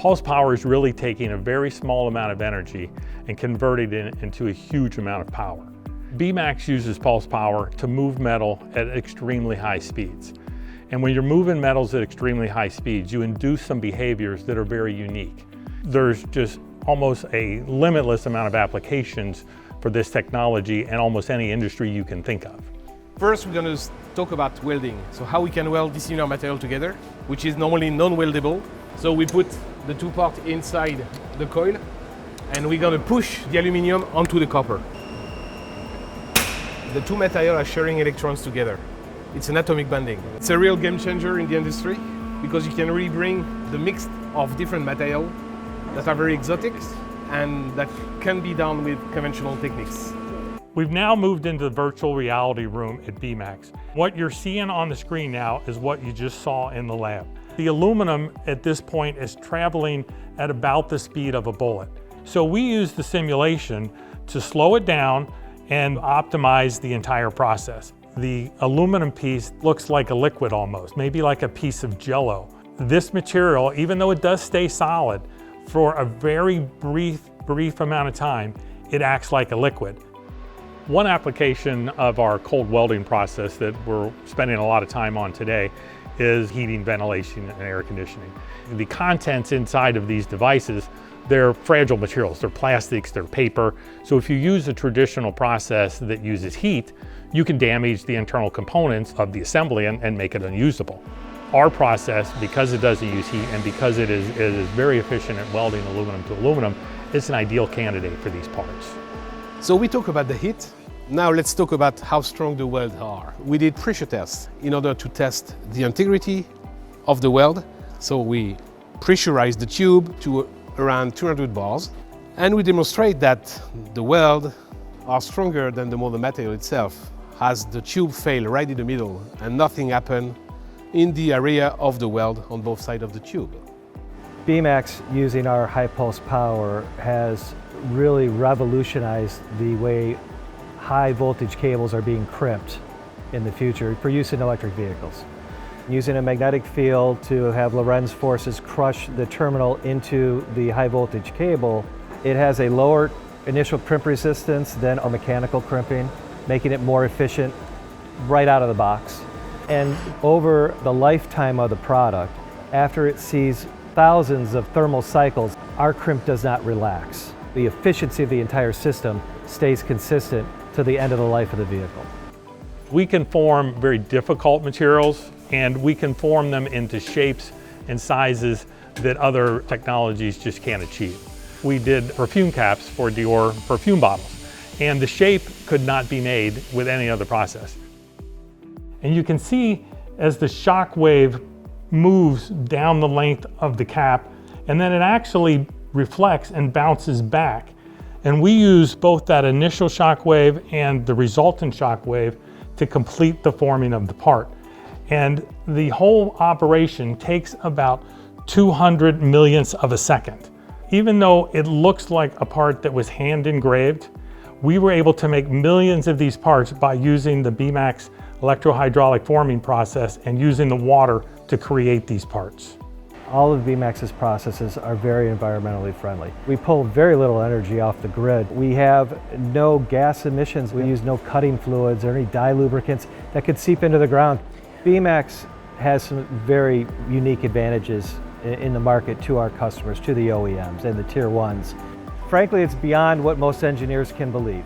Pulse power is really taking a very small amount of energy and converting it into a huge amount of power. Bmax uses pulse power to move metal at extremely high speeds. And when you're moving metals at extremely high speeds, you induce some behaviors that are very unique. There's just almost a limitless amount of applications for this technology in almost any industry you can think of. First, we're going to talk about welding. So how we can weld dissimilar material together, which is normally non-weldable. So we put the two parts inside the coil, and we're going to push the aluminum onto the copper. The two materials are sharing electrons together. It's an atomic bonding. It's a real game changer in the industry because you can really bring the mix of different materials that are very exotic and that can be done with conventional techniques. We've now moved into the virtual reality room at Bmax. What you're seeing on the screen now is what you just saw in the lab. The aluminum at this point is traveling at about the speed of a bullet. So we use the simulation to slow it down and optimize the entire process. The aluminum piece looks like a liquid almost, maybe like a piece of Jell-O. This material, even though it does stay solid, for a very brief amount of time, it acts like a liquid. One application of our cold welding process that we're spending a lot of time on today is heating, ventilation, and air conditioning. The contents inside of these devices, they're fragile materials. They're plastics, they're paper. So if you use a traditional process that uses heat, you can damage the internal components of the assembly and make it unusable. Our process, because it doesn't use heat and because it is very efficient at welding aluminum to aluminum, it's an ideal candidate for these parts. So we talk about the heat. Now let's talk about how strong the welds are. We did pressure tests in order to test the integrity of the weld. So we pressurized the tube to around 200 bars, and we demonstrate that the welds are stronger than the molded material itself, as the tube failed right in the middle and nothing happened in the area of the weld on both sides of the tube. Bmax, using our high pulse power, has really revolutionized the way high voltage cables are being crimped in the future for use in electric vehicles. Using a magnetic field to have Lorentz forces crush the terminal into the high voltage cable, it has a lower initial crimp resistance than a mechanical crimping, making it more efficient right out of the box. And over the lifetime of the product, after it sees thousands of thermal cycles, our crimp does not relax. The efficiency of the entire system stays consistent to the end of the life of the vehicle. We can form very difficult materials, and we can form them into shapes and sizes that other technologies just can't achieve. We did perfume caps for Dior perfume bottles, and the shape could not be made with any other process. And you can see as the shock wave moves down the length of the cap, and then it actually reflects and bounces back. And we use both that initial shock wave and the resultant shock wave to complete the forming of the part. And the whole operation takes about 200 millionths of a second. Even though it looks like a part that was hand engraved, we were able to make millions of these parts by using the Bmax electrohydraulic forming process and using the water to create these parts. All of Bmax's processes are very environmentally friendly. We pull very little energy off the grid. We have no gas emissions. We use no cutting fluids or any dye lubricants that could seep into the ground. Bmax has some very unique advantages in the market to our customers, to the OEMs and the Tier 1s. Frankly, it's beyond what most engineers can believe.